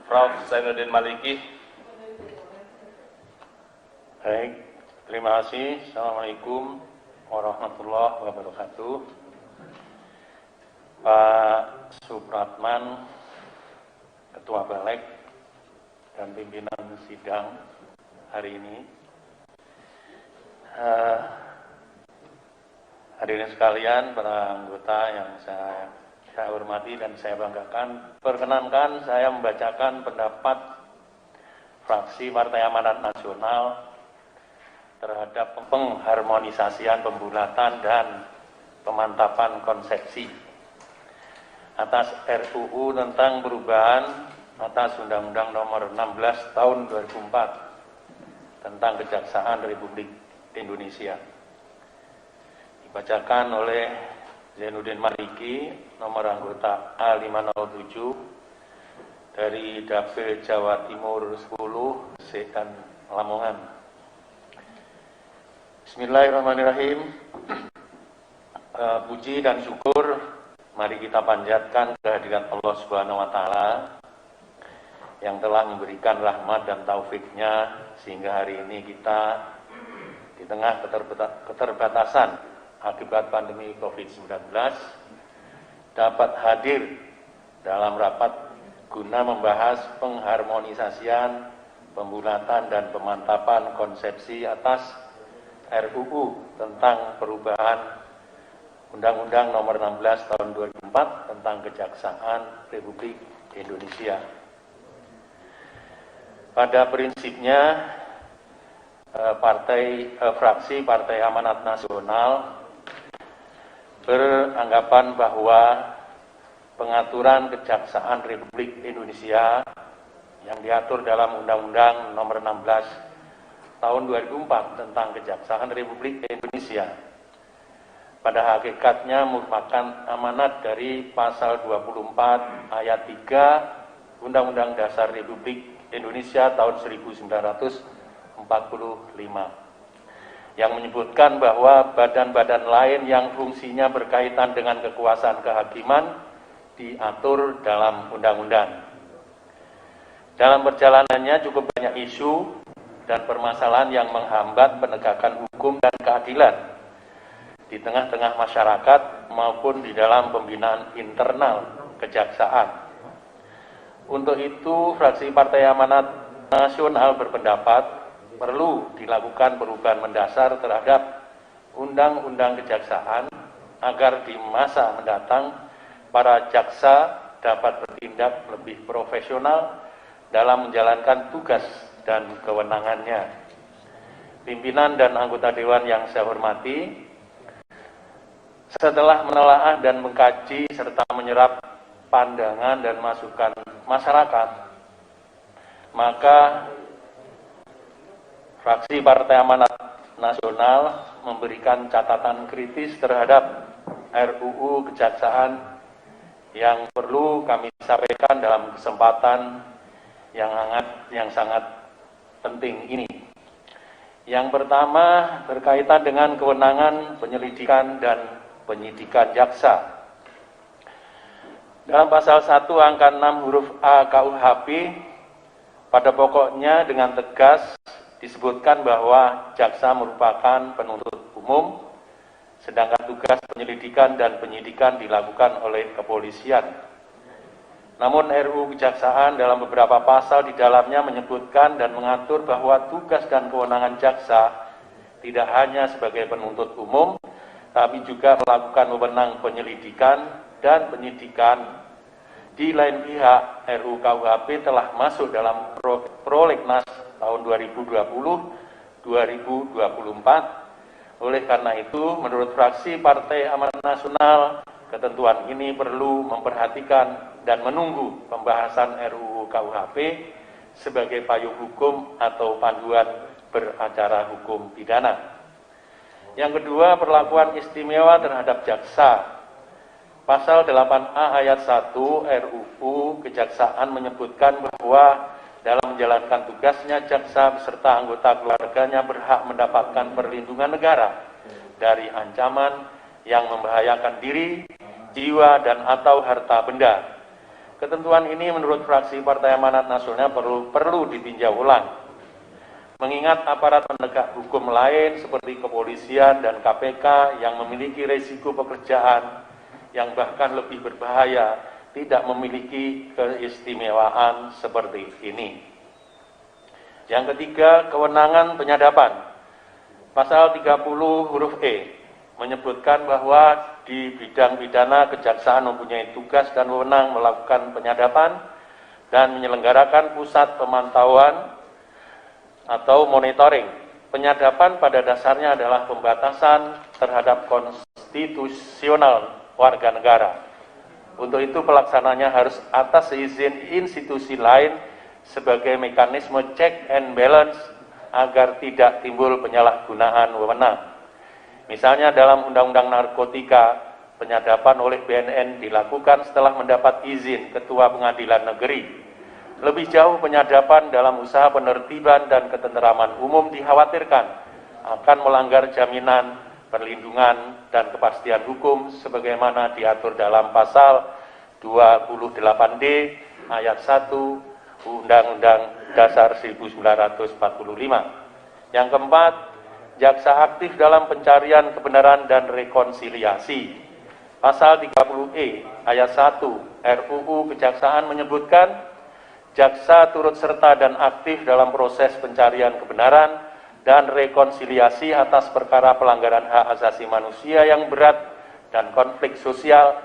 Prof. Zainuddin Maliki. Baik, terima kasih. Assalamualaikum warahmatullahi wabarakatuh. Pak Supratman, Ketua Balik dan pimpinan sidang hari ini. Hadirin sekalian, para anggota yang saya hormati dan saya banggakan, perkenankan saya membacakan pendapat fraksi Partai Amanat Nasional terhadap pengharmonisasian, pembulatan, dan pemantapan konsepsi atas RUU tentang perubahan atas Undang-Undang Nomor 16 Tahun 2004 tentang Kejaksaan Republik Indonesia. Dibacakan oleh Zainuddin Maliki, nomor anggota A507 dari Dapil Jawa Timur 10, C dan Lamongan. Bismillahirrahmanirrahim. Puji dan syukur mari kita panjatkan kehadirat Allah Subhanahu wa Ta'ala yang telah memberikan rahmat dan taufiknya sehingga hari ini kita di tengah keterbatasan akibat pandemi COVID-19 dapat hadir dalam rapat guna membahas pengharmonisasian, pembulatan, dan pemantapan konsepsi atas RUU tentang perubahan Undang-Undang Nomor 16 Tahun 2004 tentang Kejaksaan Republik Indonesia. Pada prinsipnya, fraksi Partai Amanat Nasional beranggapan bahwa pengaturan Kejaksaan Republik Indonesia yang diatur dalam Undang-Undang Nomor 16 Tahun 2004 tentang Kejaksaan Republik Indonesia pada hakikatnya merupakan amanat dari Pasal 24 Ayat 3 Undang-Undang Dasar Republik Indonesia tahun 1945 yang menyebutkan bahwa badan-badan lain yang fungsinya berkaitan dengan kekuasaan kehakiman diatur dalam undang-undang. Dalam perjalanannya cukup banyak isu dan permasalahan yang menghambat penegakan hukum dan keadilan di tengah-tengah masyarakat maupun di dalam pembinaan internal kejaksaan. Untuk itu, fraksi Partai Amanat Nasional berpendapat perlu dilakukan perubahan mendasar terhadap Undang-Undang Kejaksaan agar di masa mendatang para jaksa dapat bertindak lebih profesional dalam menjalankan tugas dan kewenangannya. Pimpinan dan anggota Dewan yang saya hormati, setelah menelaah dan mengkaji serta menyerap pandangan dan masukan masyarakat, maka fraksi Partai Amanat Nasional memberikan catatan kritis terhadap RUU Kejaksaan yang perlu kami sampaikan dalam kesempatan yang sangat penting ini. Yang pertama berkaitan dengan kewenangan penyelidikan dan penyidikan jaksa. Dalam pasal 1 angka 6 huruf A KUHP pada pokoknya dengan tegas disebutkan bahwa jaksa merupakan penuntut umum, sedangkan tugas penyelidikan dan penyidikan dilakukan oleh kepolisian. Namun RUU Kejaksaan dalam beberapa pasal di dalamnya menyebutkan dan mengatur bahwa tugas dan kewenangan jaksa tidak hanya sebagai penuntut umum, tapi juga melakukan wewenang penyelidikan dan penyidikan. Di lain pihak, RUU KUHP telah masuk dalam prolegnas tahun 2020-2024. Oleh karena itu, menurut fraksi Partai Amanat Nasional, ketentuan ini perlu memperhatikan dan menunggu pembahasan RUU KUHP sebagai payung hukum atau panduan beracara hukum pidana. Yang kedua, perlakuan istimewa terhadap jaksa. Pasal 8A ayat 1 RUU Kejaksaan menyebutkan bahwa dalam menjalankan tugasnya, jaksa beserta anggota keluarganya berhak mendapatkan perlindungan negara dari ancaman yang membahayakan diri, jiwa, dan atau harta benda, Ketentuan ini menurut fraksi Partai Amanat Nasional perlu ditinjau ulang. Mengingat aparat penegak hukum lain seperti kepolisian dan KPK yang memiliki risiko pekerjaan yang bahkan lebih berbahaya tidak memiliki keistimewaan seperti ini. Yang ketiga, kewenangan penyadapan. Pasal 30 huruf E menyebutkan bahwa di bidang pidana kejaksaan mempunyai tugas dan wewenang melakukan penyadapan dan menyelenggarakan pusat pemantauan atau monitoring. Penyadapan pada dasarnya adalah pembatasan terhadap konstitusional warga negara. Untuk itu pelaksananya harus atas izin institusi lain sebagai mekanisme check and balance agar tidak timbul penyalahgunaan wewenang. Misalnya dalam Undang-Undang Narkotika, penyadapan oleh BNN dilakukan setelah mendapat izin Ketua Pengadilan Negeri. Lebih jauh, penyadapan dalam usaha penertiban dan ketenteraman umum dikhawatirkan akan melanggar jaminan perlindungan dan kepastian hukum sebagaimana diatur dalam pasal 28D ayat 1 Undang-Undang Dasar 1945. Yang keempat, jaksa aktif dalam pencarian kebenaran dan rekonsiliasi. Pasal 30E ayat 1 RUU Kejaksaan menyebutkan jaksa turut serta dan aktif dalam proses pencarian kebenaran dan rekonsiliasi atas perkara pelanggaran hak asasi manusia yang berat dan konflik sosial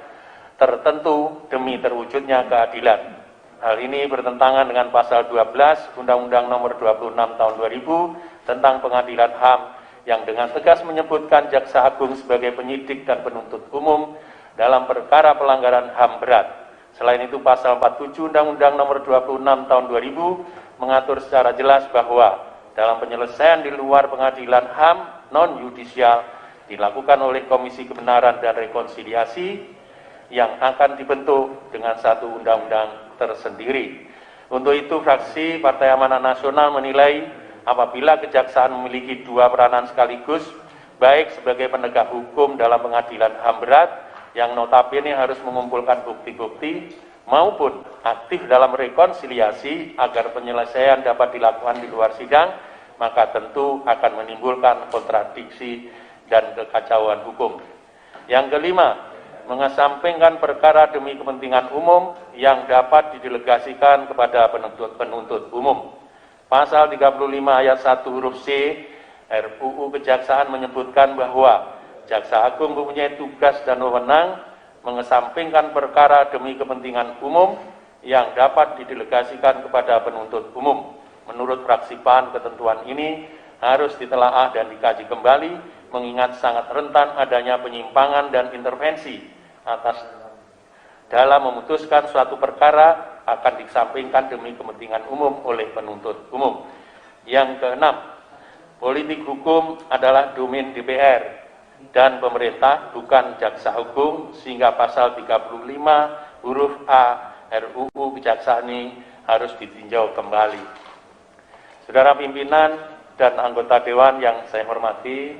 tertentu demi terwujudnya keadilan. Hal ini bertentangan dengan pasal 12 Undang-Undang Nomor 26 Tahun 2000 tentang Pengadilan HAM yang dengan tegas menyebutkan Jaksa Agung sebagai penyidik dan penuntut umum dalam perkara pelanggaran HAM berat. Selain itu, pasal 47 Undang-Undang Nomor 26 Tahun 2000 mengatur secara jelas bahwa dalam penyelesaian di luar pengadilan HAM non-yudisial dilakukan oleh Komisi Kebenaran dan Rekonsiliasi yang akan dibentuk dengan satu undang-undang tersendiri. Untuk itu, fraksi Partai Amanat Nasional menilai apabila kejaksaan memiliki dua peranan sekaligus, baik sebagai penegak hukum dalam pengadilan HAM berat yang notabene harus mengumpulkan bukti-bukti maupun aktif dalam rekonsiliasi agar penyelesaian dapat dilakukan di luar sidang, maka tentu akan menimbulkan kontradiksi dan kekacauan hukum. Yang kelima, mengesampingkan perkara demi kepentingan umum yang dapat didelegasikan kepada penuntut umum. Pasal 35 ayat 1 huruf C RUU Kejaksaan menyebutkan bahwa Jaksa Agung mempunyai tugas dan wewenang mengesampingkan perkara demi kepentingan umum yang dapat didelegasikan kepada penuntut umum. Menurut fraksi PAN, ketentuan ini harus ditelaah dan dikaji kembali, mengingat sangat rentan adanya penyimpangan dan intervensi atas dalam memutuskan suatu perkara akan disampingkan demi kepentingan umum oleh penuntut umum. Yang keenam, politik hukum adalah domain DPR dan pemerintah, bukan jaksa agung, sehingga pasal 35 huruf A RUU Kejaksaan ini harus ditinjau kembali. Saudara pimpinan dan anggota Dewan yang saya hormati,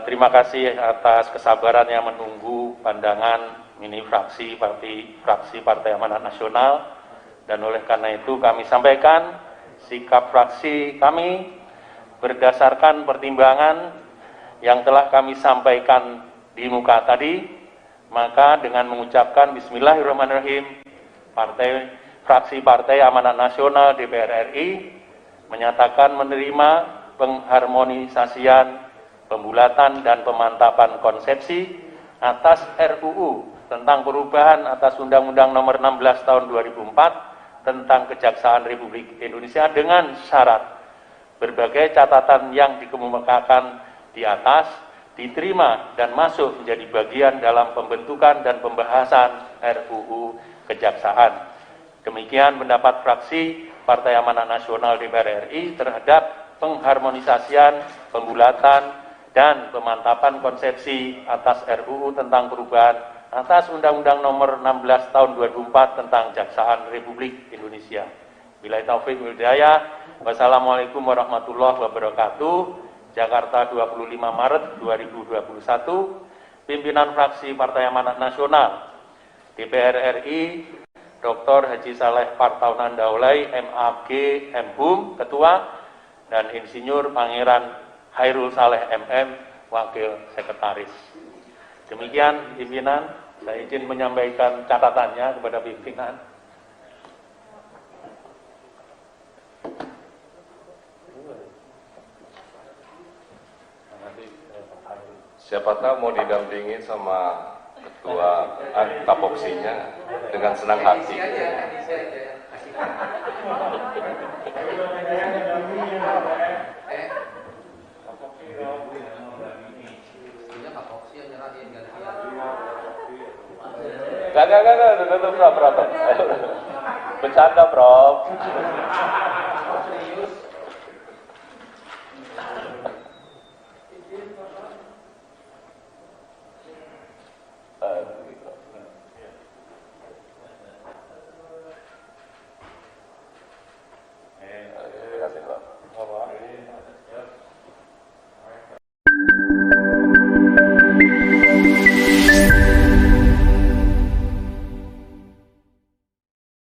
terima kasih atas kesabarannya menunggu pandangan mini fraksi Partai Amanat Nasional, dan oleh karena itu kami sampaikan sikap fraksi kami berdasarkan pertimbangan yang telah kami sampaikan di muka tadi. Maka dengan mengucapkan Bismillahirrahmanirrahim, fraksi Partai Amanat Nasional DPR RI menyatakan menerima pengharmonisasian, pembulatan dan pemantapan konsepsi atas RUU tentang perubahan atas Undang-Undang Nomor 16 Tahun 2004 tentang Kejaksaan Republik Indonesia dengan syarat berbagai catatan yang dikemukakan di atas diterima dan masuk menjadi bagian dalam pembentukan dan pembahasan RUU Kejaksaan. Demikian pendapat fraksi Partai Amanat Nasional DPR RI terhadap pengharmonisasian, pembulatan dan pemantapan konsepsi atas RUU tentang perubahan atas Undang-Undang Nomor 16 Tahun 2004 tentang Kejaksaan Republik Indonesia. Billahi taufik wal hidayah. Wassalamualaikum warahmatullahi wabarakatuh. Jakarta, 25 Maret 2021. Pimpinan fraksi Partai Amanat Nasional DPR RI, Dr. Haji Saleh Partaunan Daulay, MAG, MHUM, Ketua, dan Insinyur Pangeran Hairul Saleh MM, Wakil Sekretaris. Demikian pimpinan, saya izin menyampaikan catatannya kepada pimpinan. Siapa tahu mau didampingi sama ketua kapoksinya dengan senang hati. Gak, Prof. Bercanda, Prof.